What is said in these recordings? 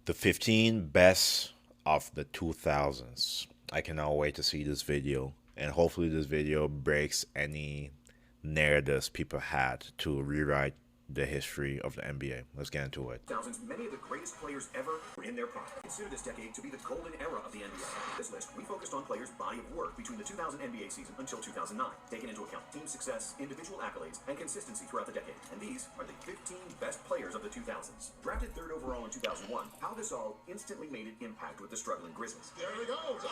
The 15 best of the 2000s. I cannot wait to see this video, and hopefully this video breaks any narratives people had to rewrite the history of the NBA. Let's get into it. Thousands, many of the greatest players ever were in their prime. Consider this decade to be the golden era of the NBA. This list, we focused on players' body of work between the 2000 NBA season until 2009, taking into account team success, individual accolades, and consistency throughout the decade. And these are the 15 best players of the 2000s. Drafted third overall in 2001, Pau Gasol instantly made an impact with the struggling Grizzlies. There he goes!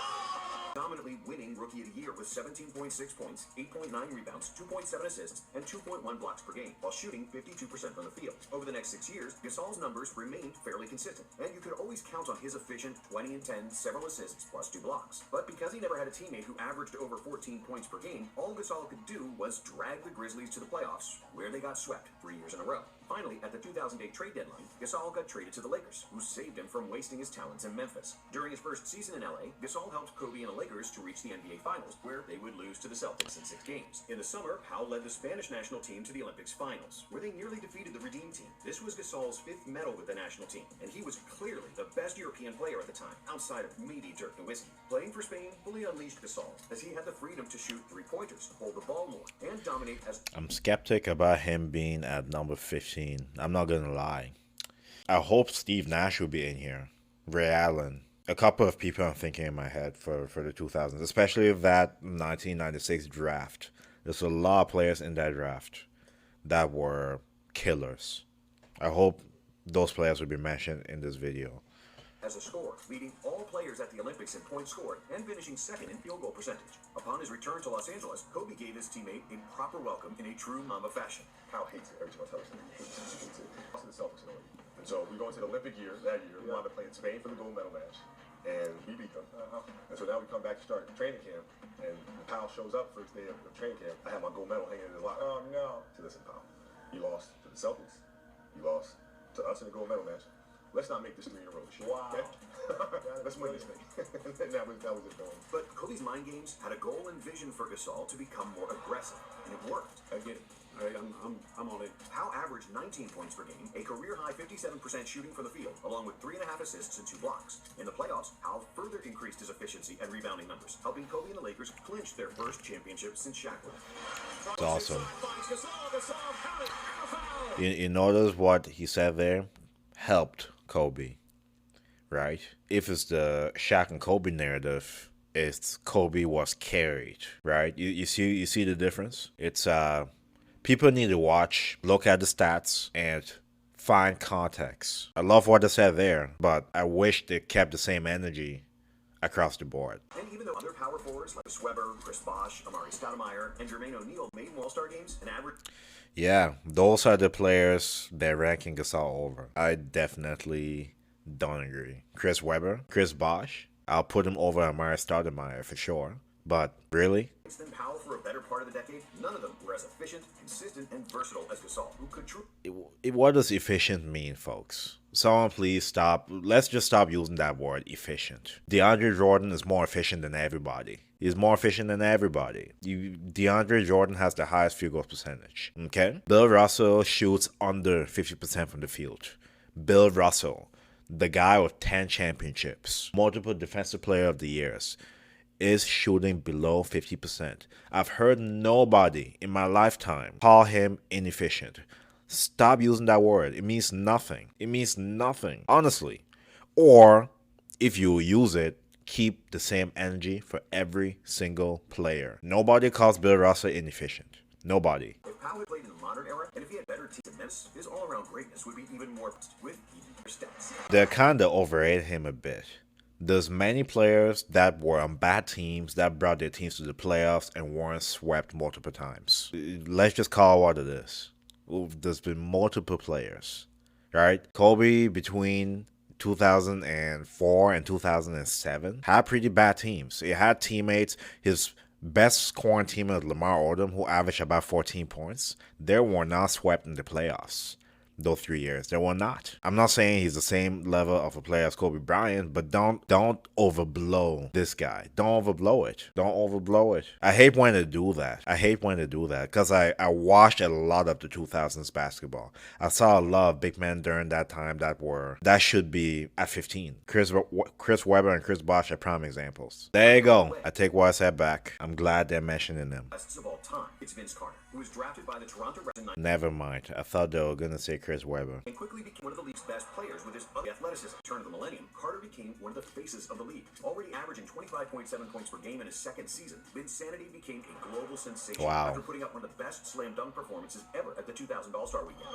Dominantly winning Rookie of the Year with 17.6 points, 8.9 rebounds, 2.7 assists, and 2.1 blocks per game, while shooting 52% from the field. Over the next 6 years, Gasol's numbers remained fairly consistent, and you could always count on his efficient 20 and 10, several assists plus 2 blocks. But because he never had a teammate who averaged over 14 points per game, all Gasol could do was drag the Grizzlies to the playoffs, where they got swept 3 years in a row. Finally, at the 2008 trade deadline, Gasol got traded to the Lakers, who saved him from wasting his talents in Memphis. During his first season in LA, Gasol helped Kobe and the Lakers to reach the NBA Finals, where they would lose to the Celtics in 6 games. In the summer, Pau led the Spanish national team to the Olympics Finals, where they nearly defeated the Redeem team. This was Gasol's 5th medal with the national team, and he was clearly the best European player at the time, outside of maybe Dirk Nowitzki. Playing for Spain fully unleashed Gasol, as he had the freedom to shoot 3-pointers, hold the ball more, and dominate as... I'm skeptic about him being at number 15. I'm not gonna lie. I hope Steve Nash will be in here. Ray Allen. A couple of people I'm thinking in my head for the 2000s, especially that 1996 draft. There's a lot of players in that draft that were killers. I hope those players will be mentioned in this video. As a scorer, leading all players at the Olympics in points scored and finishing 2nd in field goal percentage. Upon his return to Los Angeles, Kobe gave his teammate a proper welcome in a true Mamba fashion. Pau hates it every time I tell him. He hates it. Lost to the Celtics in a way. And so we go into the Olympic year, that year, we wound up playing Spain for the gold medal match. And we beat them. And so now we come back to start training camp, and Pau shows up first day of training camp. I have my gold medal hanging in his locker. Oh no. So listen, Pau, you lost to the Celtics. You lost to us in the gold medal match. Let's not make this 3 in a row. Wow. Okay? Let's win this thing. And that was it going. But Kobe's mind games had a goal and vision for Gasol to become more aggressive, and it worked. I get it. I'm all in. Pau averaged 19 points per game, a career-high 57% shooting from the field, along with 3.5 assists and 2 blocks. In the playoffs, Pau further increased his efficiency and rebounding numbers, helping Kobe and the Lakers clinch their first championship since Shaq left. It's awesome. You notice what he said there? Helped Kobe, right? If it's the Shaq and Kobe narrative, it's Kobe was carried, right? You see the difference? It's people need to watch, look at the stats, and find context. I love what they said there, but I wish they kept the same energy across the board. And even though other power forwards like Weber, Chris Bosh, Amari Stoudemire, and Jermaine O'Neal made All-Star games and averaged... Yeah, those are the players that ranking Gasol over. I definitely don't agree. Chris Weber, Chris Bosh, I'll put him over Amari Stoudemire for sure. But really? Than Pau for a better part of the decade, none of them were as efficient, consistent, and versatile as Gasol, who could What does efficient mean, folks? Someone please stop. Let's just stop using that word, efficient. DeAndre Jordan is more efficient than everybody. He's more efficient than everybody. DeAndre Jordan has the highest field goal percentage. Okay? Bill Russell shoots under 50% from the field. Bill Russell, the guy with 10 championships, multiple defensive player of the years, is shooting below 50%. I've heard nobody in my lifetime call him inefficient. Stop using that word. It means nothing. It means nothing, honestly. Or if you use it, keep the same energy for every single player. Nobody calls Bill Russell inefficient. Nobody. If Pau had played in the modern era, and if he had better teams, his all-around greatness would be even more with even stats. They kind of overrated him a bit. There's many players that were on bad teams that brought their teams to the playoffs and weren't swept multiple times. Let's just call it what it is. There's been multiple players, right? Kobe between 2004 and 2007 had pretty bad teams. He had teammates. His best scoring teammate, Lamar Odom, who averaged about 14 points. They were not swept in the playoffs. those 3 years. They were not. I'm not saying he's the same level of a player as Kobe Bryant, but don't overblow this guy. Don't overblow it. Don't overblow it. I hate when they do that. Because I watched a lot of the 2000s basketball. I saw a lot of big men during that time that should be at 15. Chris Webber and Chris Bosh are prime examples. There you go. I take what I said back. I'm glad they're mentioning them. Best of all time. It's Vince Carter, who was drafted by the Toronto Raptors in Never mind. I thought they were gonna say Chris Webber. and quickly became one of the league's best players with his athleticism. Turn of the millennium, Carter became one of the faces of the league. Already averaging 25.7 points per game in his second season, Vinsanity became a global sensation after putting up one of the best slam dunk performances ever at the 2000 All-Star Weekend.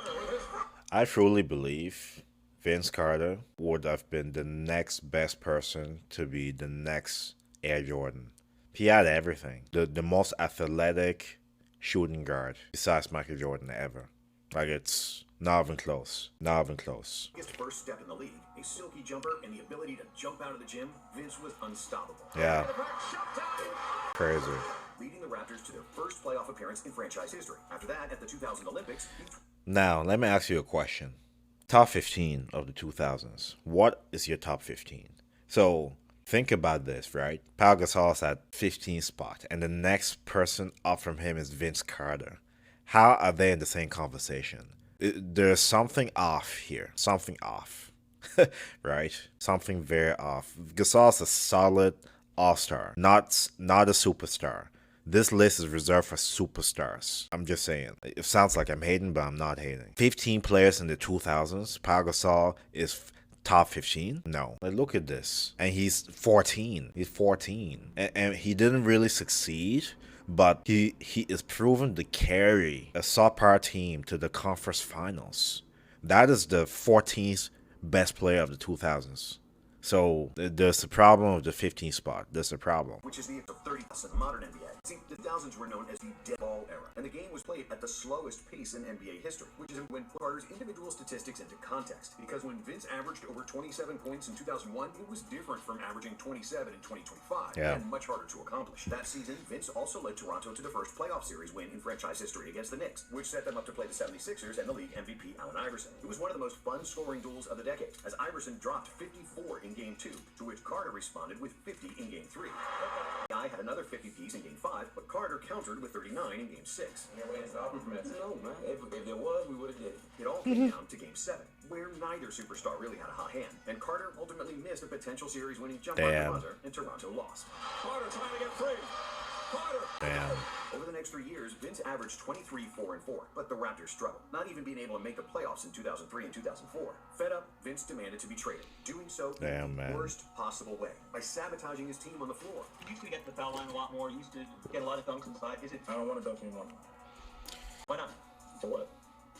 I truly believe Vince Carter would have been the next best person to be the next Air Jordan. He had everything. The most athletic shooting guard besides Michael Jordan ever. Like, it's not even close. Not even close. His first step in the league, a silky jumper and the ability to jump out of the gym, Vince was unstoppable. Yeah. Crazy. Leading the Raptors to their first playoff appearance in franchise history. After that, at the 2000 Olympics, Now, let me ask you a question. Top 15 of the 2000s. What is your top 15? So, think about this, right? Pau Gasol's at 15th spot, and the next person up from him is Vince Carter. How are they in the same conversation? There's something off here. Something off. Right? Something very off. Gasol's a solid all-star, not a superstar. This list is reserved for superstars. I'm just saying. It sounds like I'm hating, but I'm not hating. 15 players in the 2000s. Pau Gasol is top 15? No. Like, look at this. And he's 14. He's 14. And he didn't really succeed, but he is proven to carry a subpar team to the conference finals. That is the 14th best player of the 2000s. So there's a problem with the 15th spot. There's a problem. which is the age of 30 in the modern NBA. See, the 2000s were known as the dead ball era, and the game was played at the slowest pace in NBA history, which is when Carter's individual statistics into context. Because when Vince averaged over 27 points in 2001, it was different from averaging 27 in 2025, and much harder to accomplish. That season, Vince also led Toronto to the first playoff series win in franchise history against the Knicks, which set them up to play the 76ers and the league MVP Allen Iverson. It was one of the most fun scoring duels of the decade, as Iverson dropped 54 in Game 2, to which Carter responded with 50 in Game 3. Guy had another 50 piece in Game 5, but Carter countered with 39 in Game 6. No, man. If there was, we would have did it. It all came down to Game 7, where neither superstar really had a hot hand, and Carter ultimately missed a potential series-winning jump on the buzzer, and Toronto lost. Carter trying to get free. Carter. Damn. Over the next 3 years, Vince averaged 23, 4, and 4, but the Raptors struggled, not even being able to make the playoffs in 2003 and 2004. Fed up, Vince demanded to be traded, doing so in the worst possible way, by sabotaging his team on the floor. You used to get the foul line a lot more. You used to get a lot of dunks inside. Is it? I don't want to dunk anymore. Why not? For what?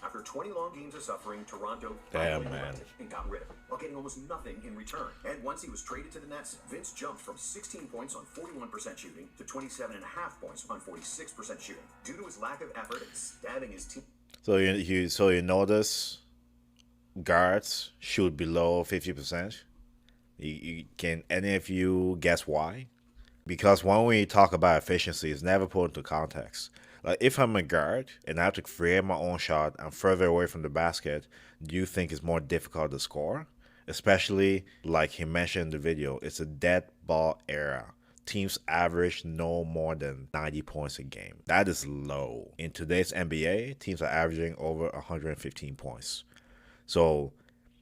After 20 long games of suffering, Toronto Damn, finally man. relented and got rid of him, while getting almost nothing in return. And once he was traded to the Nets, Vince jumped from 16 points on 41% shooting to 27.5 points on 46% shooting, due to his lack of effort and stabbing his team. So you notice guards shoot below 50%. Can any of you guess why? Because when we talk about efficiency, it's never put into context. Like, if I'm a guard and I have to create my own shot, I'm further away from the basket, do you think it's more difficult to score? Especially, like he mentioned in the video, it's a dead ball era. Teams average no more than 90 points a game. That is low. In today's NBA, teams are averaging over 115 points. So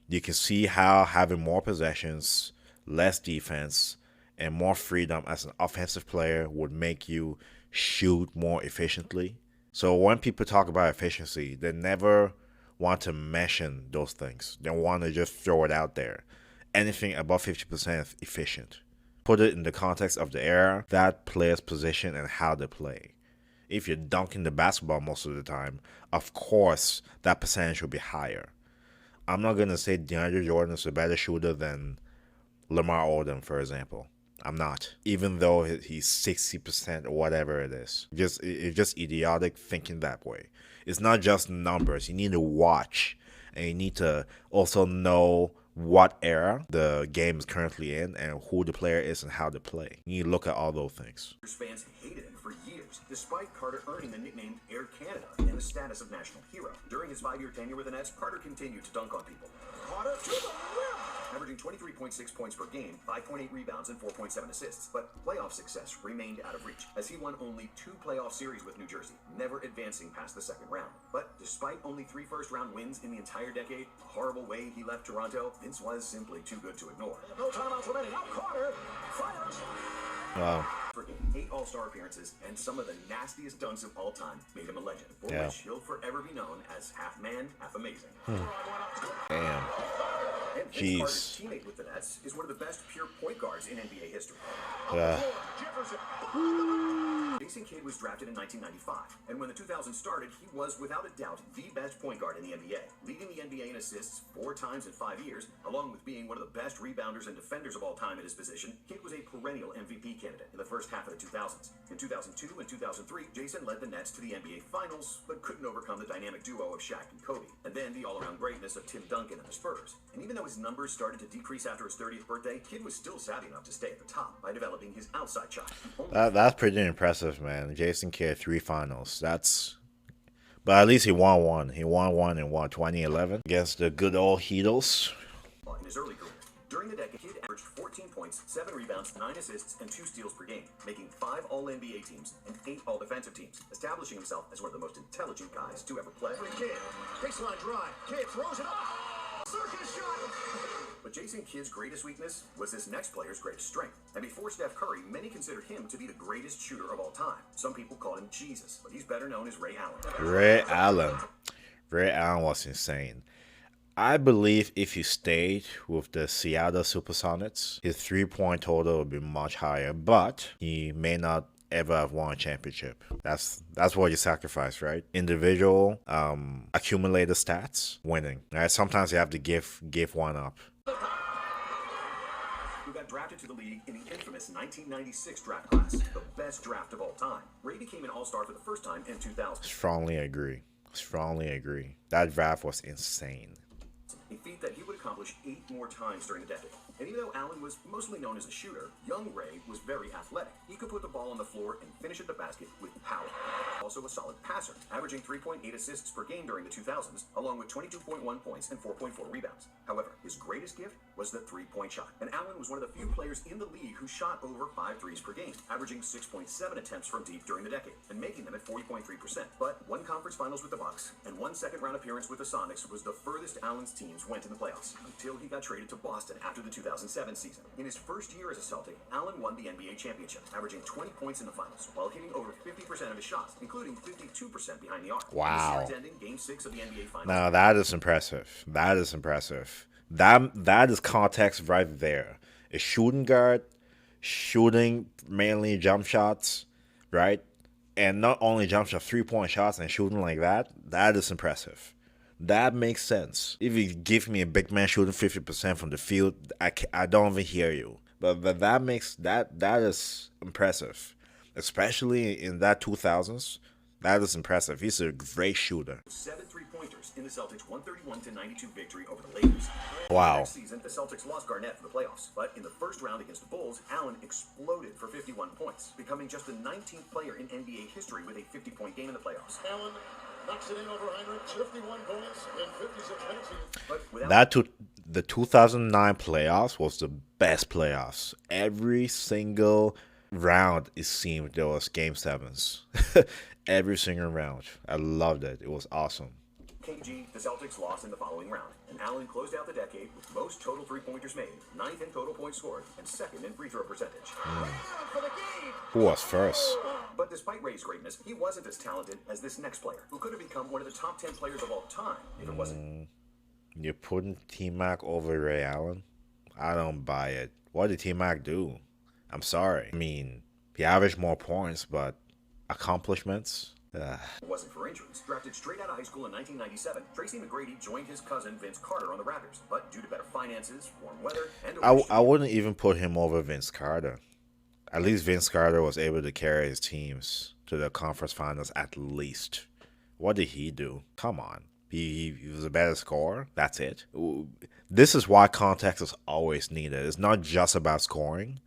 you can see how having more possessions, less defense, and more freedom as an offensive player would make you shoot more efficiently. So when people talk about efficiency, they never want to mention those things. They want to just throw it out there. Anything above 50% is efficient. Put it in the context of the era, that player's position and how they play. If you're dunking the basketball most of the time, of course that percentage will be higher. I'm not going to say DeAndre Jordan is a better shooter than Lamar Odom, for example. I'm not. Even though he's 60% or whatever it is. It's just idiotic thinking that way. It's not just numbers. You need to watch. And you need to also know what era the game is currently in and who the player is and how they play. You need to look at all those things. Fans hated him for years. years, despite Carter earning the nickname Air Canada and the status of national hero. During his 5-year tenure with the Nets, Carter continued to dunk on people. Carter to the rim! Averaging 23.6 points per game, 5.8 rebounds, and 4.7 assists. But playoff success remained out of reach, as he won only 2 playoff series with New Jersey, never advancing past the second round. But despite only 3 first-round wins in the entire decade, a horrible way he left Toronto, Vince was simply too good to ignore. No timeouts remaining. Now Carter fires. Wow. For 8 All-Star appearances and some of the nastiest dunks of all time made him a legend, for which he'll forever be known as half man, half amazing. Damn. And Vince Carter's teammate with the Nets is one of the best pure point guards in NBA history. Jason Kidd was drafted in 1995, and when the 2000s started, he was without a doubt the best point guard in the NBA, leading the NBA in assists 4 times in 5 years, along with being one of the best rebounders and defenders of all time at his position. Kidd was a perennial MVP candidate in the first half of the 2000s. In 2002 and 2003, Jason led the Nets to the NBA Finals, but couldn't overcome the dynamic duo of Shaq and Kobe, and then the all-around greatness of Tim Duncan and the Spurs. And even though his numbers started to decrease after his 30th birthday, Kidd was still savvy enough to stay at the top by developing his outside shot. That's pretty impressive, man. Jason Kidd, 3 finals. But at least he won one. He won one in 2011 against the good old Heatles. In his early career. During the decade, Kidd averaged 14 points, 7 rebounds, 9 assists, and 2 steals per game, making 5 All-NBA teams and 8 All-Defensive teams, establishing himself as one of the most intelligent guys to ever play. Kidd, baseline drive. Kidd throws it up. Circus shot. But Jason Kidd's greatest weakness was this next player's greatest strength. And before Steph Curry, many considered him to be the greatest shooter of all time. Some people called him Jesus, but he's better known as Ray Allen. Ray Allen. Ray Allen was insane. I believe if he stayed with the Seattle Supersonics, his 3-point total would be much higher, but he may not ever have won a championship. That's what you sacrifice, right? Individual accumulated stats, winning. Right? Sometimes you have to give one up. Who got drafted to the league in the infamous 1996 draft class, the best draft of all time. Ray became an All-Star for the first time in 2000. Strongly agree. That draft was insane. A feat that he would accomplish 8 more times during the decade. And even though Allen was mostly known as a shooter, young Ray was very athletic. He could put the ball on the floor and finish at the basket with power. Also a solid passer, averaging 3.8 assists per game during the 2000s, along with 22.1 points and 4.4 rebounds. However, his greatest gift was the 3-point shot. And Allen was one of the few players in the league who shot over 5 threes per game, averaging 6.7 attempts from deep during the decade, and making them at 40.3%. But 1 conference finals with the Bucks and 1 second-round appearance with the Sonics was the furthest Allen's teams went in the playoffs, until he got traded to Boston after the 2007 season. In his first year as a Celtic, Allen won the NBA championship, averaging 20 points in the finals, while hitting over 50% of his shots, including 52% behind the arc. Wow. The series ending Game 6 of the NBA Finals. Now that is impressive. That is context right there. A shooting guard, shooting mainly jump shots, right? And not only jump shots, 3-point shots and shooting like that. That is impressive. That makes sense. If you give me a big man shooting 50% from the field, I don't even hear you. But that is impressive, especially in that 2000s. That is impressive. He's a great shooter. 7 3-pointers in the Celtics' 131-92 victory over the Lakers. Wow. Next season, the Celtics lost Garnett for the playoffs, but in the first round against the Bulls, Allen exploded for 51 points, becoming just the 19th player in NBA history with a 50-point game in the playoffs. Allen knocks it in over 100, 51 points in 56 minutes. But the 2009 playoffs was the best playoffs. Every single round, it seemed there was game 7s. Every single round. I loved it. It was awesome. KG, the Celtics lost in the following round, and Allen closed out the decade with most total 3-pointers made, 9th in total points scored, and 2nd in free throw percentage. Who was first? But despite Ray's greatness, he wasn't as talented as this next player, who could have become one of the top 10 players of all time if it wasn't. You're putting T-Mac over Ray Allen? I don't buy it. What did T-Mac do? I'm sorry. I mean, he averaged more points, but accomplishments? It wasn't for injuries. Drafted straight out of high school in 1997, Tracy McGrady joined his cousin Vince Carter on the Raptors. But due to better finances, warm weather, and I wouldn't even put him over Vince Carter. At least Vince Carter was able to carry his teams to the conference finals at least. What did he do? Come on. He was a better scorer. That's it. This is why context is always needed. It's not just about scoring.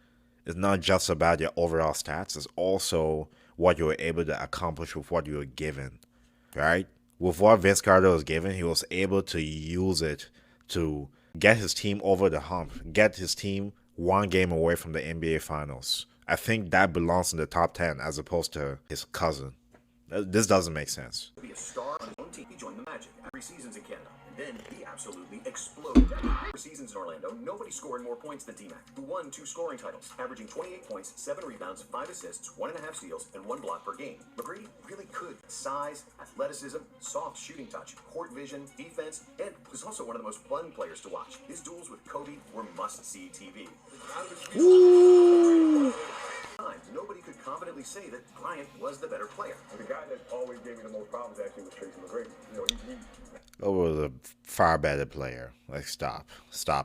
It's not just about your overall stats. It's also what you were able to accomplish with what you were given, right? With what Vince Carter was given, he was able to use it to get his team over the hump, get his team one game away from the NBA Finals. I think that belongs in the top 10 as opposed to his cousin. This doesn't make sense. To be a star on his own team, he joined the Magic after 3 seasons in Canada, and then he absolutely exploded. For seasons in Orlando, nobody scored more points than T-Mac, who won 2 scoring titles, averaging 28 points, 7 rebounds, 5 assists, 1.5 steals, and 1 block per game. McGrady really could. Size, athleticism, soft shooting touch, court vision, defense, and was also one of the most fun players to watch. His duels with Kobe were must-see TV. Nobody could confidently say that Bryant was the better player. The guy that always gave me the most problems actually was Tracy McGrady. You know, he was a far better player. Like, stop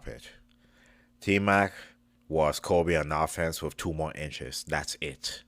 it. T-Mac was Kobe on offense with 2 more inches. That's it.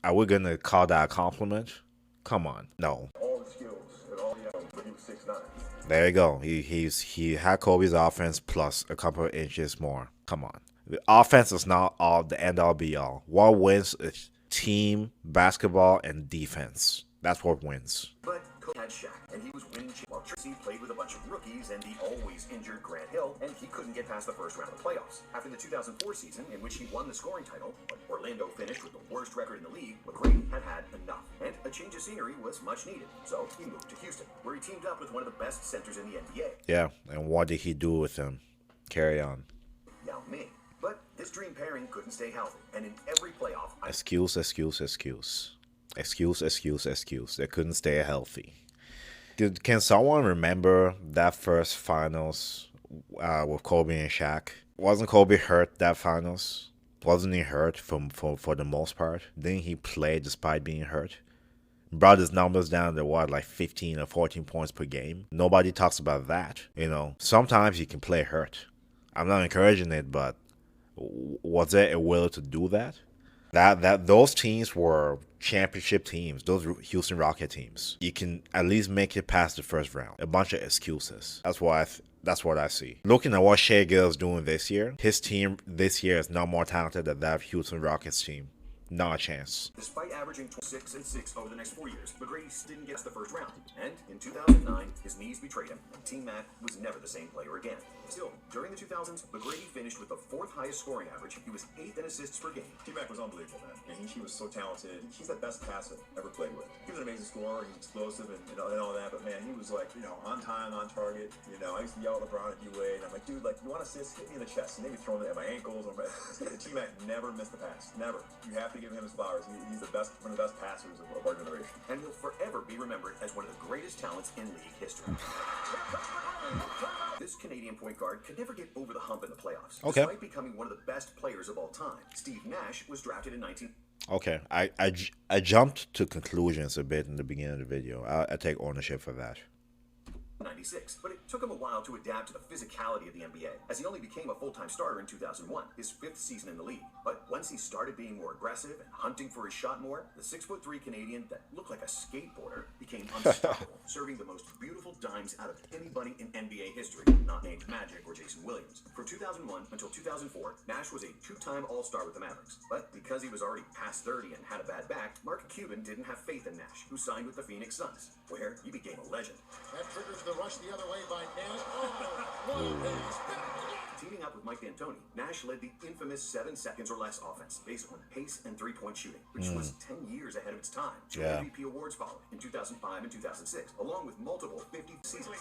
Are we gonna call that a compliment? Come on, no. all the skills and all the but he was 6'9". There you go. He had Kobe's offense plus a couple of inches more. Come on. The offense is not all the end all be all. What wins is team basketball and defense. That's what wins. But Kobe had Shaq, and he was winning while Tracy played with a bunch of rookies and the always injured Grant Hill, and he couldn't get past the first round of the playoffs. After the 2004 season, in which he won the scoring title, but Orlando finished with the worst record in the league, McGrady had had enough, and a change of scenery was much needed. So he moved to Houston, where he teamed up with one of the best centers in the NBA. Yeah, and what did he do with him? Carry on. Yao Ming. But this dream pairing couldn't stay healthy, and in every playoff, Excuse. They couldn't stay healthy. Can someone remember that first finals with Kobe and Shaq? Wasn't Kobe hurt that finals? Wasn't he hurt for the most part? Didn't he play despite being hurt? Brought his numbers down to what, like 15 or 14 points per game? Nobody talks about that. You know, sometimes you can play hurt. I'm not encouraging it, but was there a will to do that? Those teams were championship teams, those Houston Rocket teams. You can at least make it past the first round. A bunch of excuses. That's what I see. Looking at what Shea Gill's doing this year, his team this year is not more talented than that Houston Rockets team. Not a chance. Despite averaging 6 and 6 over the next 4 years, McGrady didn't get to the first round. And in 2009, his knees betrayed him, and T-Mac was never the same player again. Still, during the 2000s, McGrady finished with the 4th highest scoring average. He was 8th in assists per game. T-Mac was unbelievable, man. And he was so talented. He's the best passer I've ever played with. He was an amazing scorer, he's explosive and all that, but man, he was like, you know, on time, on target. You know, I used to yell at LeBron at D-Wade, and I'm like, dude, like, you want assists? Hit me in the chest. And maybe throw them at my ankles or my... T-Mac never missed a pass. Never. You have to give him his flowers. He's the best, one of the best passers of our generation. And he'll forever be remembered as one of the greatest talents in league history. This Canadian point guard could never get over the hump in the playoffs. Okay. Despite becoming one of the best players of all time, Steve Nash was drafted in 19... Okay, I jumped to conclusions a bit in the beginning of the video. I take ownership for that. 96, but it took him a while to adapt to the physicality of the NBA, as he only became a full-time starter in 2001, his 5th season in the league. But once he started being more aggressive and hunting for his shot more, the 6'3" Canadian that looked like a skateboarder became unstoppable, serving the most beautiful dimes out of anybody in NBA history, not named Magic or Jason Williams. From 2001 until 2004, Nash was a 2-time All-Star with the Mavericks. But because he was already past 30 and had a bad back, Mark Cuban didn't have faith in Nash, who signed with the Phoenix Suns, where he became a legend. That triggers the rush the other way by Nash. Teaming up with Mike D'Antoni, Nash led the infamous 7 seconds or less offense based on pace and 3-point shooting, which was 10 years ahead of its time. 2 MVP awards followed in 2005 and 2006, along with multiple 50 seasons.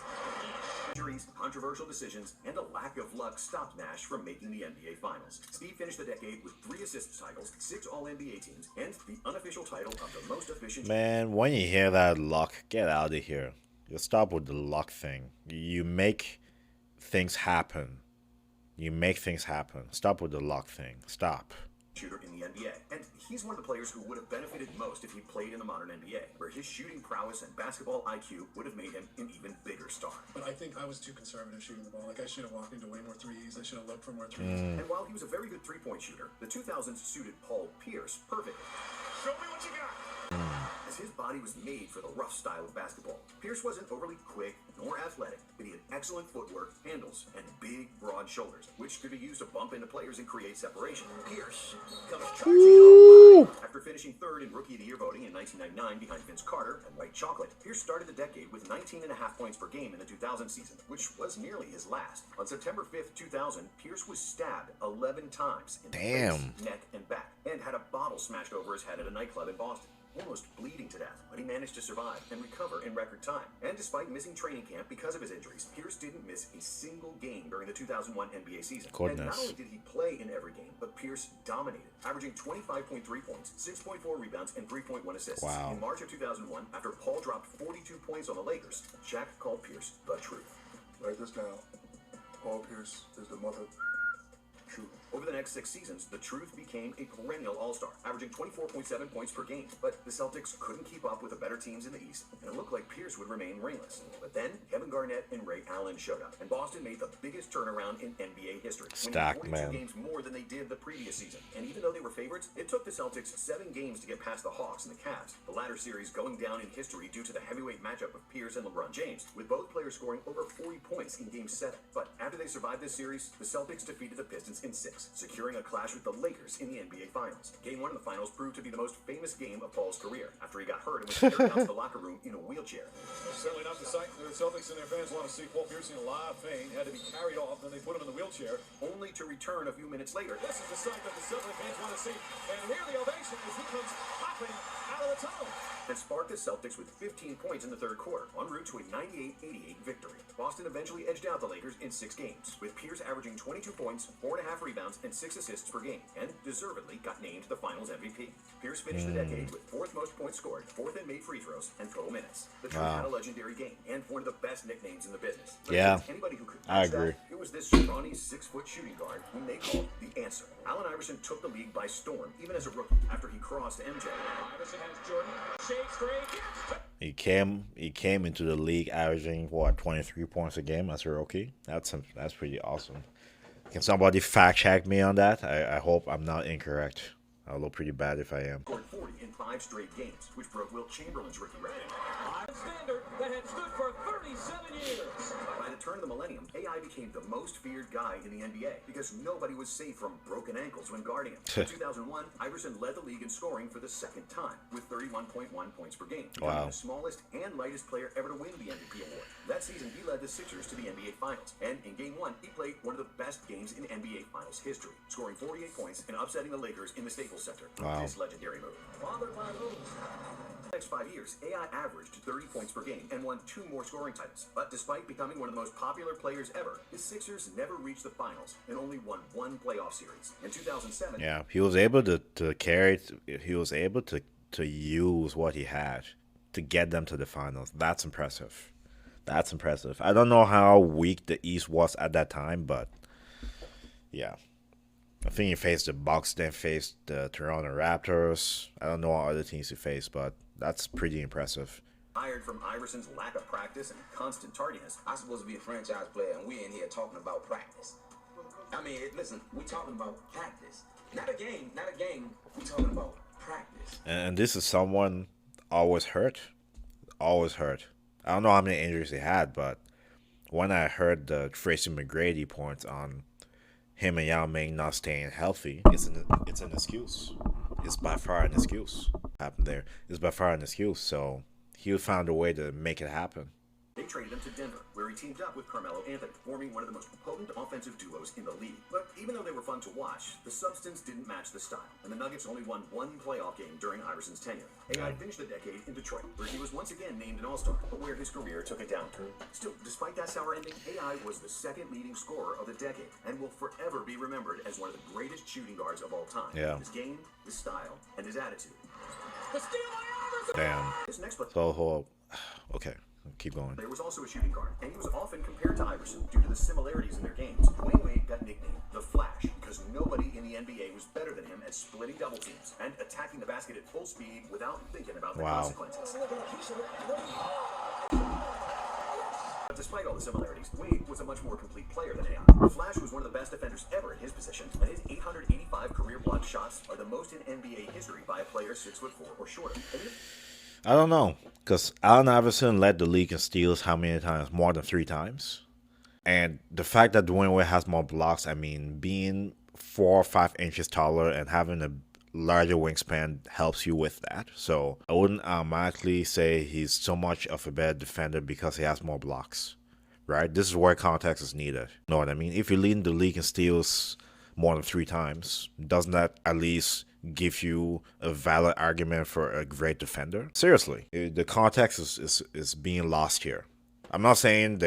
Injuries, controversial decisions, and a lack of luck stopped Nash from making the NBA Finals. Steve finished the decade with 3 assist titles, 6 All-NBA teams, and the unofficial title of the most efficient... Man, when you hear that luck, get out of here. You stop with the luck thing. You make things happen. Stop with the luck thing. Stop. Shooter in the NBA, and he's one of the players who would have benefited most if he played in the modern NBA, where his shooting prowess and basketball IQ would have made him an even bigger star. But I think I was too conservative shooting the ball. Like, I should have walked into way more threes. I should have looked for more threes. And while he was a very good 3-point shooter, the 2000s suited Paul Pierce perfectly. Show me what you got. As his body was made for the rough style of basketball. Pierce wasn't overly quick nor athletic, but he had excellent footwork, handles, and big, broad shoulders, which could be used to bump into players and create separation. Pierce comes charging on After finishing third in Rookie of the Year voting in 1999 behind Vince Carter and White Chocolate, Pierce started the decade with 19.5 points per game in the 2000 season, which was nearly his last. On September 5th, 2000, Pierce was stabbed 11 times in the face, neck, and back, and had a bottle smashed over his head at a nightclub in Boston, almost bleeding to death, but he managed to survive and recover in record time. And despite missing training camp because of his injuries, Pierce didn't miss a single game during the 2001 NBA season. And not only did he play in every game, but Pierce dominated, averaging 25.3 points, 6.4 rebounds, and 3.1 assists. Wow. In March of 2001, after Paul dropped 42 points on the Lakers, Shaq called Pierce the truth. Write this down. Paul Pierce is the mother truth. Over the next 6 seasons, the Truth became a perennial all-star, averaging 24.7 points per game. But the Celtics couldn't keep up with the better teams in the East, and it looked like Pierce would remain ringless. But then, Kevin Garnett and Ray Allen showed up, and Boston made the biggest turnaround in NBA history, Stacked, winning 42 man. games more than they did the previous season. And even though they were favorites, it took the Celtics 7 games to get past the Hawks and the Cavs, the latter series going down in history due to the heavyweight matchup of Pierce and LeBron James, with both players scoring over 40 points in Game 7. But after they survived this series, the Celtics defeated the Pistons in 6, securing a clash with the Lakers in the NBA Finals. Game 1 of the Finals proved to be the most famous game of Paul's career, after he got hurt and was carried out to the locker room in a wheelchair. Certainly not the sight the Celtics and their fans want to see. Paul Pierce in live fame had to be carried off, then they put him in the wheelchair. Only to return a few minutes later. This is the sight that the Celtics fans want to see. And hear the ovation as he comes hopping out of the tunnel. And sparked the Celtics with 15 points in the third quarter, en route to a 98-88 victory. Boston eventually edged out the Lakers in 6 games, with Pierce averaging 22 points, 4.5 rebounds, and 6 assists per game, and deservedly got named the Finals MVP. Pierce finished the decade with 4th most points scored, 4th in made free throws, and total minutes. The Truth had a legendary game, and one of the best nicknames in the business. But Yeah, anybody who could I match agree. that, it was this scrawny 6-foot shooting guard whom they called the Answer. Allen Iverson took the league by storm, even as a rookie, after he crossed MJ. Iverson has Jordan. Shake straight. He came into the league averaging what 23 points a game as a rookie. That's pretty awesome. Can somebody fact check me on that? I hope I'm not incorrect. I'll look pretty bad if I am. Scored 40 in 5 straight games, which broke Wilt Chamberlain's rookie record. High standard that had stood for 37 years. By the turn of the millennium, AI became the most feared guy in the NBA because nobody was safe from broken ankles when guarding him. In 2001, Iverson led the league in scoring for the second time with 31.1 points per game, becoming the smallest and lightest player ever to win the MVP award. That season, he led the Sixers to the NBA Finals, and in Game 1, he played one of the best games in NBA Finals history, scoring 48 points and upsetting the Lakers in the Staples Center with this legendary move. Fathered by Lewis. The next 5 years, AI averaged 30 points per game and won 2 more scoring titles. But despite becoming one of the most popular players ever, the Sixers never reached the finals and only won 1 playoff series. In 2007, Yeah, he was able to carry it. He was able to use what he had to get them to the finals. That's impressive. That's impressive. I don't know how weak the East was at that time, but yeah. I think he faced the Bucks, then faced the Toronto Raptors. I don't know what other teams he faced, but that's pretty impressive. hired from Iverson's lack of practice and constant tardiness. I'm supposed to be a franchise player, and we're in here talking about practice. I mean, listen, we're talking about practice. Not a game, not a game. We're talking about practice. And this is someone always hurt. Always hurt. I don't know how many injuries he had, but when I heard the Tracy McGrady points on him and Yao Ming not staying healthy, it's an excuse. It's by far an excuse. Happened there. It's by far an excuse. So he found a way to make it happen. They traded him to Denver, where he teamed up with Carmelo Anthony, forming one of the most potent offensive duos in the league. But even though they were fun to watch, the substance didn't match the style, and the Nuggets only won 1 playoff game during Iverson's tenure. AI finished the decade in Detroit, where he was once again named an All-Star, but where his career took a downturn. Still, despite that sour ending, AI was the second leading scorer of the decade, and will forever be remembered as one of the greatest shooting guards of all time. Yeah. His game, his style, and his attitude. The steal by Iverson! Damn. This next play. So, okay. Keep going. There was also a shooting guard, and he was often compared to Iverson due to the similarities in their games. Dwyane Wade got nicknamed The Flash because nobody in the NBA was better than him at splitting double teams and attacking the basket at full speed without thinking about the consequences. But despite all the similarities, Wade was a much more complete player than AI. The Flash was one of the best defenders ever in his position, and his 885 career block shots are the most in NBA history by a player 6'4" or shorter. I don't know, because Allen Iverson led the league in steals how many times? More than 3 times. And the fact that Dwyane Wade has more blocks, I mean, being 4 or 5 inches taller and having a larger wingspan helps you with that. So I wouldn't automatically say he's so much of a better defender because he has more blocks, right? This is where context is needed. You know what I mean? If you're leading the league in steals more than 3 times, doesn't that at least give you a valid argument for a great defender? Seriously, the context is being lost here. I'm not saying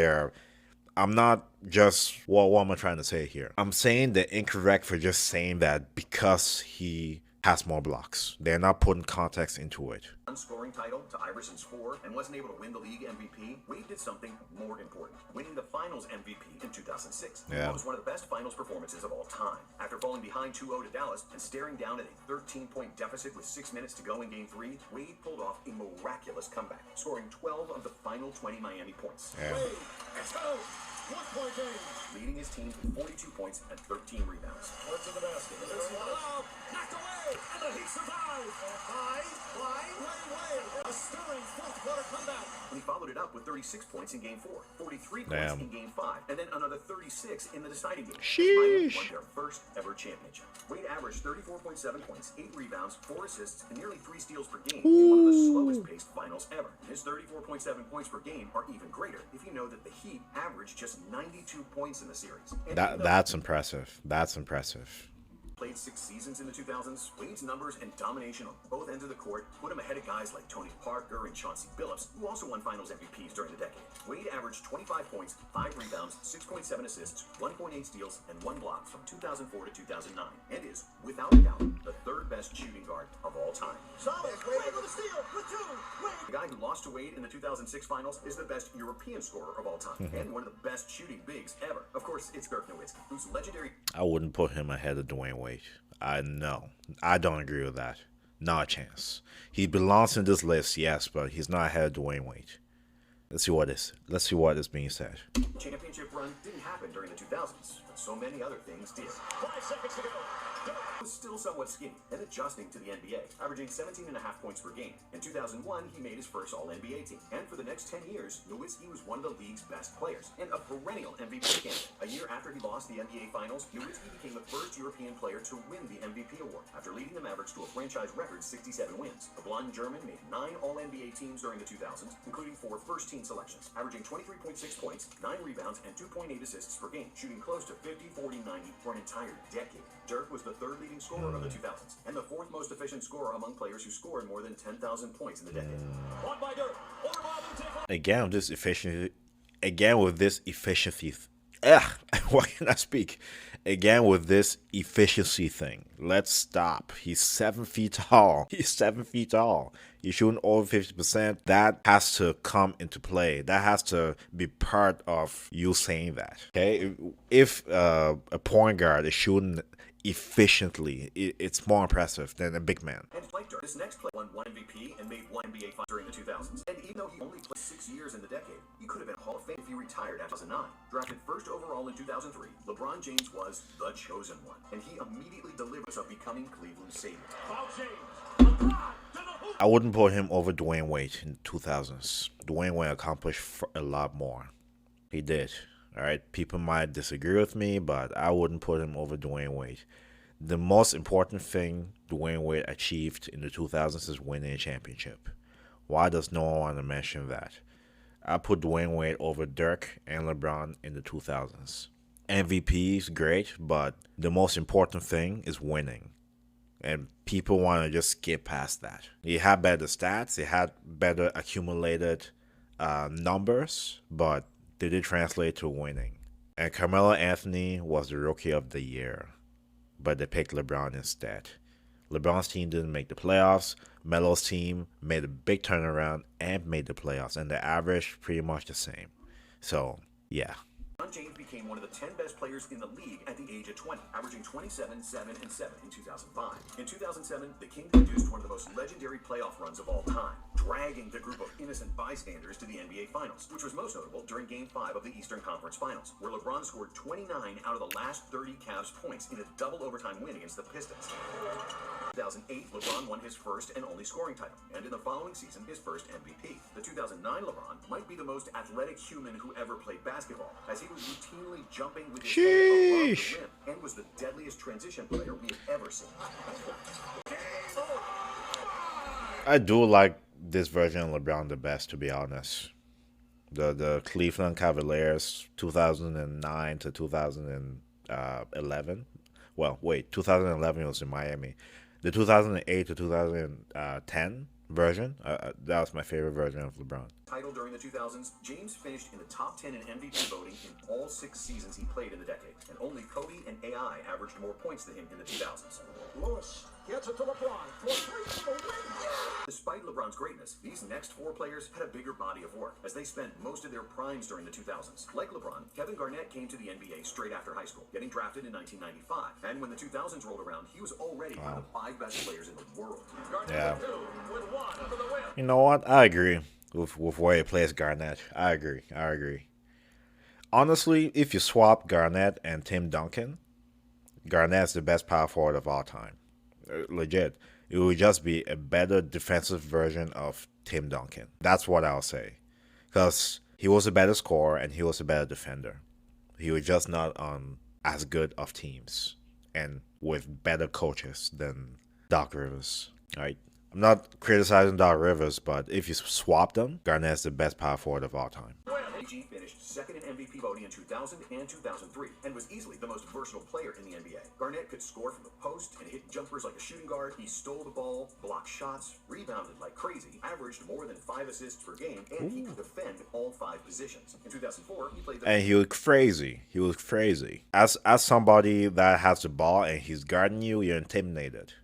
I'm not just, what am I trying to say here? I'm saying they're incorrect for just saying that because he has more blocks. They're not putting context into it. Scoring title to Iverson's 4 and wasn't able to win the league MVP, Wade did something more important, winning the finals MVP in 2006. Yeah. It was one of the best finals performances of all time. After falling behind 2-0 to Dallas and staring down at a 13-point deficit with 6 minutes to go in Game 3, Wade pulled off a miraculous comeback, scoring 12 of the final 20 Miami points. Yeah. Wade, let's go. 1-point game. Leading his team with 42 points and 13 rebounds. Points in the basket. Knocked away, and the Heat survive. Wade. A stirring fourth quarter comeback. And he followed it up with 36 points in Game 4, 43 points Damn. in Game 5, and then another 36 in the deciding game. Sheesh. Miami won their first ever championship. Wade averaged 34.7 points, 8 rebounds, 4 assists, and nearly 3 steals per game in one of the slowest paced finals ever. His 34.7 points per game are even greater if you know that the Heat averaged just 92 points in the series. And That's impressive. That's impressive. played 6 seasons in the 2000s, Wade's numbers and domination on both ends of the court put him ahead of guys like Tony Parker and Chauncey Billups, who also won Finals MVPs during the decade. Wade averaged 25 points, 5 rebounds, 6.7 assists, 1.8 steals, and 1 block from 2004 to 2009, and is, without a doubt, the 3rd best shooting guard of all time. Solid. Wade with a steal. With 2. Wade. The guy who lost to Wade in the 2006 Finals is the best European scorer of all time, and one of the best shooting bigs ever. Of course, it's Dirk Nowitzki, whose legendary... I wouldn't put him ahead of Dwyane Wade. I don't agree with that. Not a chance. He belongs in this list, yes, but he's not ahead of Dwyane Wade. Let's see what is being said. championship run didn't happen during the 2000s, but so many other things did. 5 seconds to go. He was still somewhat skinny and adjusting to the NBA, averaging 17.5 points per game. In 2001, he made his first All-NBA team, and for the next 10 years, Nowitzki was one of the league's best players and a perennial MVP candidate. A year after he lost the NBA Finals, Nowitzki became the first European player to win the MVP award after leading the Mavericks to a franchise record 67 wins. The blonde German made 9 All-NBA teams during the 2000s, including 4 first-team selections, averaging 23.6 points, 9 rebounds, and 2.8 assists per game, shooting close to 50-40-90 for an entire decade. Dirk was the 3rd leading scorer of the 2000s and the 4th most efficient scorer among players who scored more than 10,000 points in the decade. Won by Dirk. Again with this efficiency. Why can I speak? Again with this efficiency thing. Let's stop. He's 7 feet tall. He's shooting over 50%. That has to come into play. That has to be part of you saying that. Okay, if a point guard is shooting efficiently, it's more impressive than a big man. And like Dirk, this next player won 1 MVP and made 1 NBA Finals during the 2000s. And even though he only played 6 years in the decade, he could have been Hall of Fame if he retired after 2009. Drafted 1st overall in 2003, LeBron James was the chosen one, and he immediately delivered of becoming Cleveland's savior. Pau James. LeBron to the hoop. I wouldn't put him over Dwyane Wade in the 2000s. Dwyane Wade accomplished a lot more. He did. All right, people might disagree with me, but I wouldn't put him over Dwyane Wade. The most important thing Dwyane Wade achieved in the 2000s is winning a championship. Why does no one want to mention that? I put Dwyane Wade over Dirk and LeBron in the 2000s. MVP is great, but the most important thing is winning. And people want to just skip past that. He had better stats, he had better accumulated numbers, but did it translate to winning? And Carmelo Anthony was the Rookie of the Year, but they picked LeBron instead. LeBron's team didn't make the playoffs. Melo's team made a big turnaround and made the playoffs, and the average pretty much the same. So, yeah. LeBron James became one of the 10 best players in the league at the age of 20, averaging 27, 7, and 7 in 2005. In 2007, the King produced one of the most legendary playoff runs of all time, dragging the group of innocent bystanders to the NBA Finals, which was most notable during Game 5 of the Eastern Conference Finals, where LeBron scored 29 out of the last 30 Cavs points in a double overtime win against the Pistons. In 2008, LeBron won his first and only scoring title, and in the following season, his first MVP. The 2009 LeBron might be the most athletic human who ever played basketball, as he was routinely jumping with his head above the rim and was the deadliest transition player we have ever seen. I do like this version of LeBron the best, to be honest. The Cleveland Cavaliers 2009 to 2011. Well, wait, 2011 was in Miami. The 2008 to 2010 version, that was my favorite version of LeBron. Title during the 2000s, James finished in the top 10 in MVP voting in all 6 seasons he played in the decade, and only Kobe and AI averaged more points than him in the 2000s. Lewis gets it to LeBron for 3 for the win. Despite LeBron's greatness, these next 4 players had a bigger body of work, as they spent most of their primes during the 2000s. Like LeBron, Kevin Garnett came to the NBA straight after high school, getting drafted in 1995. And when the 2000s rolled around, he was already one of the 5 best players in the world. Yeah. With 1 for the win. You know what? I agree with where he plays Garnett. I agree. Honestly, if you swap Garnett and Tim Duncan, Garnett's the best power forward of all time. Legit. It would just be a better defensive version of Tim Duncan. That's what I'll say. Because he was a better scorer and he was a better defender. He was just not on as good of teams and with better coaches than Doc Rivers. Right? I'm not criticizing Doc Rivers, but if you swap them, Garnett's the best power forward of all time. KG finished second in MVP voting in 2000 and 2003, and was easily the most versatile player in the NBA. Garnett could score from the post and hit jumpers like a shooting guard. He stole the ball, blocked shots, rebounded like crazy, averaged more than 5 assists per game, and he could defend all 5 positions. In 2004, he played the... And he was crazy. As somebody that has the ball and he's guarding you, you're intimidated.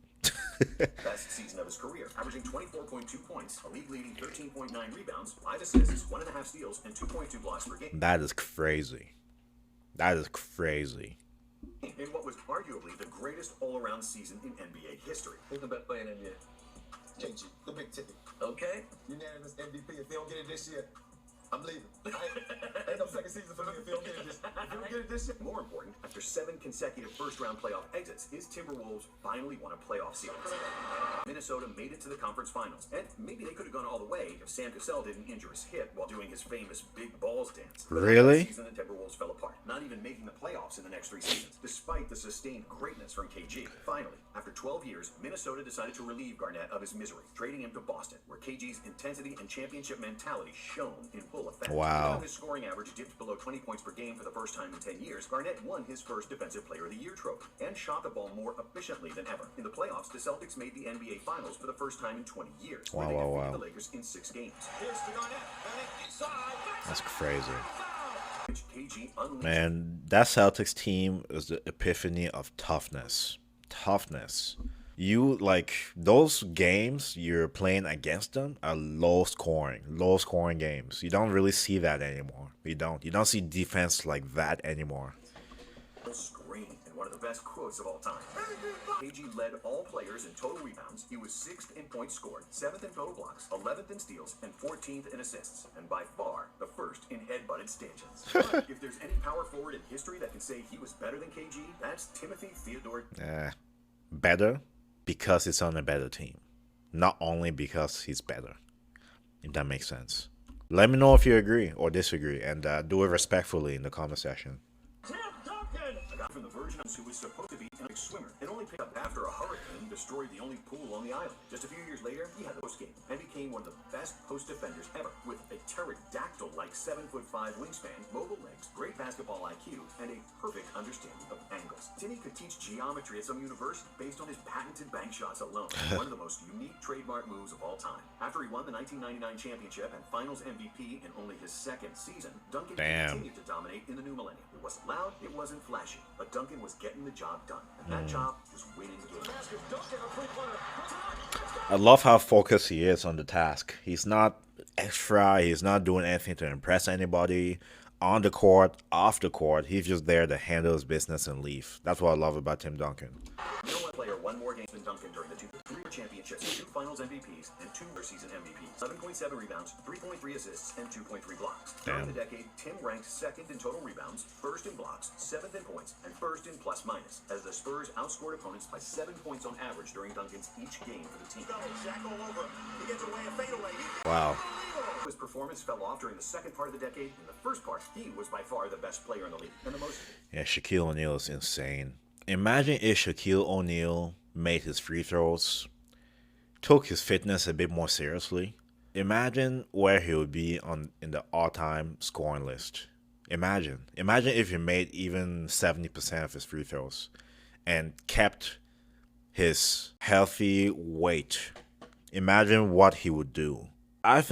best season of his career, averaging 24.2 points, a league-leading 13.9 rebounds, 5 assists, 1.5 steals, and 2.2 blocks per game. That is crazy. In what was arguably the greatest all-around season in NBA history. Who's the best player in the NBA? KG, the big ticket. Okay. Unanimous MVP. If they don't get it this year, I'm leaving. Ain't no second season for me if they don't get it this year. If they don't get it this year. More important, after 7 consecutive first-round playoff exits, his Timberwolves finally won a playoff series. Minnesota made it to the conference finals, and maybe they could have gone all the way if Sam Cassell didn't injure his hip while doing his famous big balls dance. But Really? That season, the Timberwolves fell apart, not even making the playoffs in the next 3 seasons, despite the sustained greatness from KG. Finally, after 12 years, Minnesota decided to relieve Garnett of his misery, trading him to Boston, where KG's intensity and championship mentality shone in full effect. Wow. Even though his scoring average dipped below 20 points per game for the first time in 10 years, Garnett won his first Defensive Player of the Year trophy and shot the ball more efficiently than ever. In the playoffs, the Celtics made the NBA Finals for the first time in 20 years, where they defeated the Lakers in 6 games. Here's to Garnett. That's crazy. Which KG unleashed. Man, that Celtics team is the epiphany of toughness. You, like, those games you're playing against them are low scoring games. You don't really see that anymore. You don't see defense like that anymore. Scream, and one of the best quotes of all time. KG led all players in total rebounds. He was 6th in points scored, 7th in total blocks, 11th in steals, and 14th in assists, and by far the first in headbutted stanchions. But if there's any power forward in history that can say he was better than KG, that's Timothy Theodore. Better because he's on a better team, not only because he's better. If that makes sense. Let me know if you agree or disagree, and do it respectfully in the comment section. Tim Duncan. A guy from the Virgin Islands who was supposed to be a swimmer and only picked up after a hurricane destroyed the only pool on the island. Just a few years later, he had the post game and became one of the best post defenders ever, with a pterodactyl-like 7'5" wingspan, mobile legs, great basketball IQ, and a perfect understanding of angles. Timmy could teach geometry at some university based on his patented bank shots alone. One of the most unique trademark moves of all time. After he won the 1999 championship and Finals MVP in only his 2nd season, Duncan continued to dominate in the new millennium. It wasn't loud, it wasn't flashy, but Duncan was getting the job done, and that job was winning games. I love how focused he is on the task. He's not extra. He's not doing anything to impress anybody. On the court, off the court, he's just there to handle his business and leave. That's what I love about Tim Duncan. No one player won more games than Duncan during the 3 championships, 2 Finals MVPs, and 2 season MVPs. 11.7 rebounds, 3.3 assists, and 2.3 blocks. During the decade, Tim ranked 2nd in total rebounds, 1st in blocks, 7th in points, and 1st in plus-minus, as the Spurs outscored opponents by 7 points on average during Duncan's each game for the team. Wow. His performance fell off during the 2nd part of the decade. In the first part, he was by far the best player in the league, and the most... Yeah, Shaquille O'Neal is insane. Imagine if Shaquille O'Neal made his free throws, took his fitness a bit more seriously. Imagine where he would be in the all-time scoring list. Imagine if he made even 70% of his free throws and kept his healthy weight. Imagine what he would do. I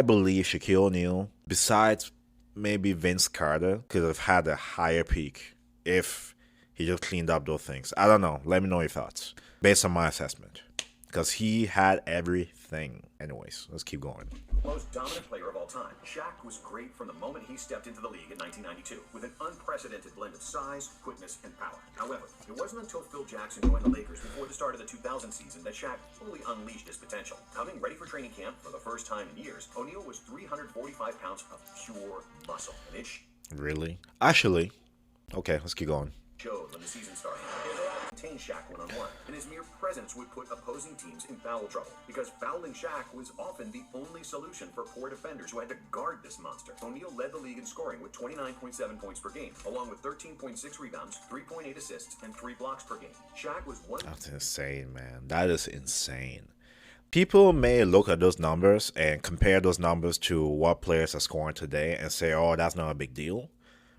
believe Shaquille O'Neal, besides maybe Vince Carter, could have had a higher peak if he just cleaned up those things. I don't know. Let me know your thoughts based on my assessment. Because he had everything. Anyways, let's keep going. Most dominant player of all time, Shaq was great from the moment he stepped into the league in 1992 with an unprecedented blend of size, quickness, and power. However, it wasn't until Phil Jackson joined the Lakers before the start of the 2000 season that Shaq fully unleashed his potential. Coming ready for training camp for the first time in years, O'Neal was 345 pounds of pure muscle. And it Really? Actually, okay, let's keep going. showed when the season started. Contain Shaq one-on-one, and his mere presence would put opposing teams in foul trouble, because fouling Shaq was often the only solution for poor defenders who had to guard this monster. O'Neal led the league in scoring with 29.7 points per game, along with 13.6 rebounds, 3.8 assists, and 3 blocks per game. Shaq was one... That's insane, man. That is insane. People may look at those numbers and compare those numbers to what players are scoring today and say, oh, that's not a big deal.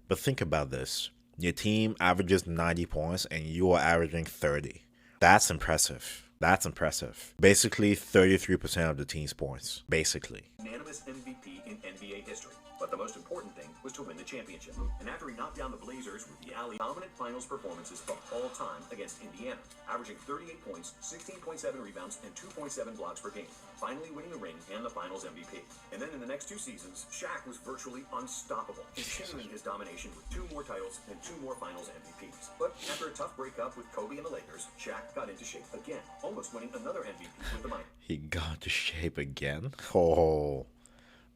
But think about this. Your team averages 90 points and you are averaging 30. That's impressive. That's impressive. Basically, 33% of the team's points. Basically. Unanimous MVP in NBA history. But the most important thing was to win the championship. And after he knocked down the Blazers with the alley dominant finals performances of all time against Indiana, averaging 38 points, 16.7 rebounds, and 2.7 blocks per game, finally winning the ring and the finals MVP. And then in the next 2 seasons, Shaq was virtually unstoppable, continuing his domination with 2 more titles and 2 more finals MVPs. But after a tough breakup with Kobe and the Lakers, Shaq got into shape again, almost winning another MVP with the Miami. He got into shape again? Oh,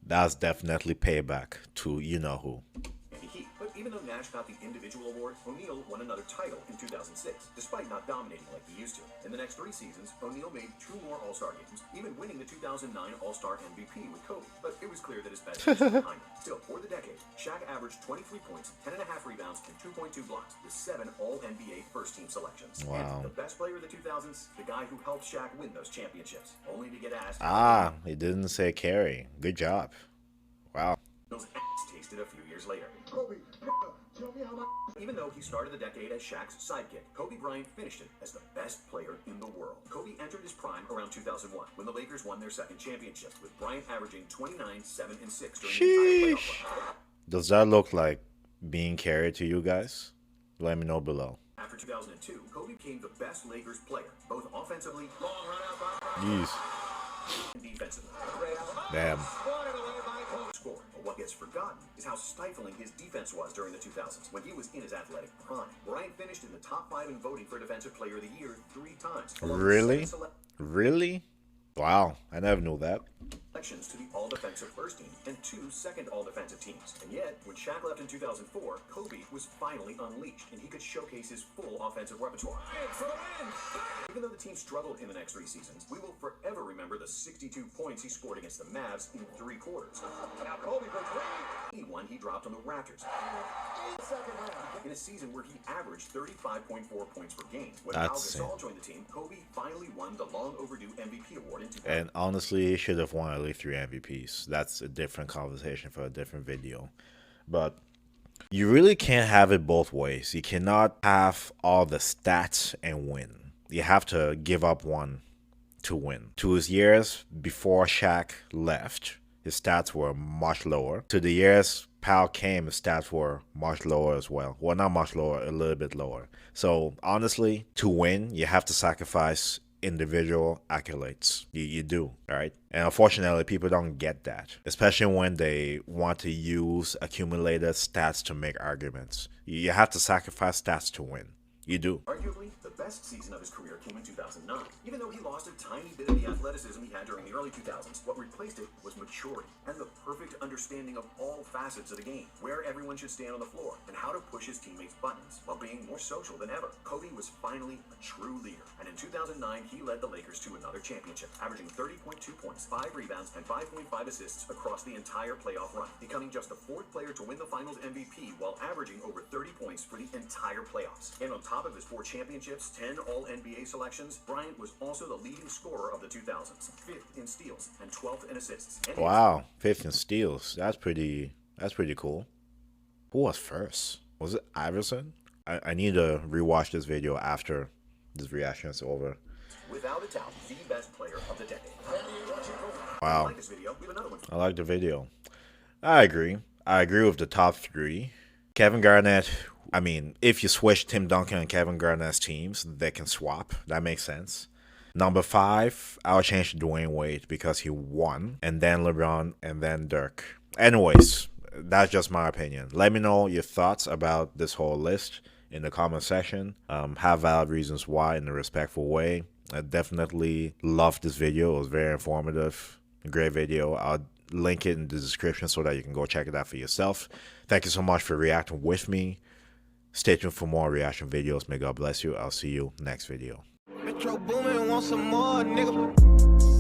that's definitely payback to you-know-who. Heat. But even though Nash got the individual award, O'Neal won another title in 2006, despite not dominating like he used to. In the next 3 seasons, O'Neal made 2 more All-Star games, even winning the 2009 All-Star MVP with Kobe. But it was clear that his best was behind him. Still, for the decade, Shaq averaged 23 points, 10.5 rebounds, and 2.2 blocks, with 7 All-NBA first-team selections. Wow. And the best player of the 2000s, the guy who helped Shaq win those championships, only to get asked... Ah, he didn't say carry. Good job. Wow. Those ass tasted a few years later. Kobe, tell me how much. Even though he started the decade as Shaq's sidekick, Kobe Bryant finished it as the best player in the world. Kobe entered his prime around 2001 when the Lakers won their second championship, with Bryant averaging 29, 7, and 6 during the entire playoff run. Does that look like being carried to you guys? Let me know below. After 2002, Kobe became the best Lakers player, both offensively Jeez. and defensively. Damn. Score. But what gets forgotten is how stifling his defense was during the 2000s when he was in his athletic prime. Bryant finished in the top 5 in voting for Defensive Player of the Year 3 times. Really? Really? Wow, I never knew that. Selections to the All-Defensive First Team and 2 second All-Defensive teams. And yet, when Shaq left in 2004, Kobe was finally unleashed, and he could showcase his full offensive repertoire. Even though the team struggled in the next 3 seasons, we will forever remember the 62 points he scored against the Mavs in 3 quarters. Now Kobe for 3. One he dropped on the Raptors. In a season where he averaged 35.4 points per game. When Pau Gasol joined the team, Kobe finally won the long-overdue MVP award in 2000. And honestly, he should have won at least 3 MVPs. That's a different conversation for a different video. But you really can't have it both ways. You cannot have all the stats and win. You have to give up one to win. To his years before Shaq left, his stats were much lower. To the years Pau came, his stats were much lower as well. Well, not much lower, a little bit lower. So honestly, to win, you have to sacrifice individual accolades. You do, all right? And unfortunately, people don't get that, especially when they want to use accumulated stats to make arguments. You have to sacrifice stats to win. You do. Arguably, the best best season of his career came in 2009. Even though he lost a tiny bit of the athleticism he had during the early 2000s, what replaced it was maturity and the perfect understanding of all facets of the game, where everyone should stand on the floor, and how to push his teammates' buttons while being more social than ever. Kobe was finally a true leader, and in 2009 he led the Lakers to another championship, averaging 30.2 points, 5 rebounds, and 5.5 assists across the entire playoff run, becoming just the 4th player to win the Finals MVP while averaging over 30 points for the entire playoffs. And on top of his 4 championships, 10 All-NBA selections, Bryant was also the leading scorer of the 2000s, 5th in steals and 12th in assists. And Wow, 5th in steals. That's pretty cool. Who was first? Was it Iverson? I need to rewatch this video after this reaction is over. without a doubt, the best player of the decade. Wow. I like this video. We have another one. I like the video. I agree. I agree with the top 3. Kevin Garnett, I mean, if you switch Tim Duncan and Kevin Garnett's teams, they can swap. That makes sense. Number 5, I'll change to Dwyane Wade because he won. And then LeBron and then Dirk. Anyways, that's just my opinion. Let me know your thoughts about this whole list in the comment section. Have valid reasons why in a respectful way. I definitely loved this video. It was very informative. Great video. I'll link it in the description so that you can go check it out for yourself. Thank you so much for reacting with me. Stay tuned for more reaction videos. May God bless you. I'll see you next video. Metro Boomin, want some more, nigga.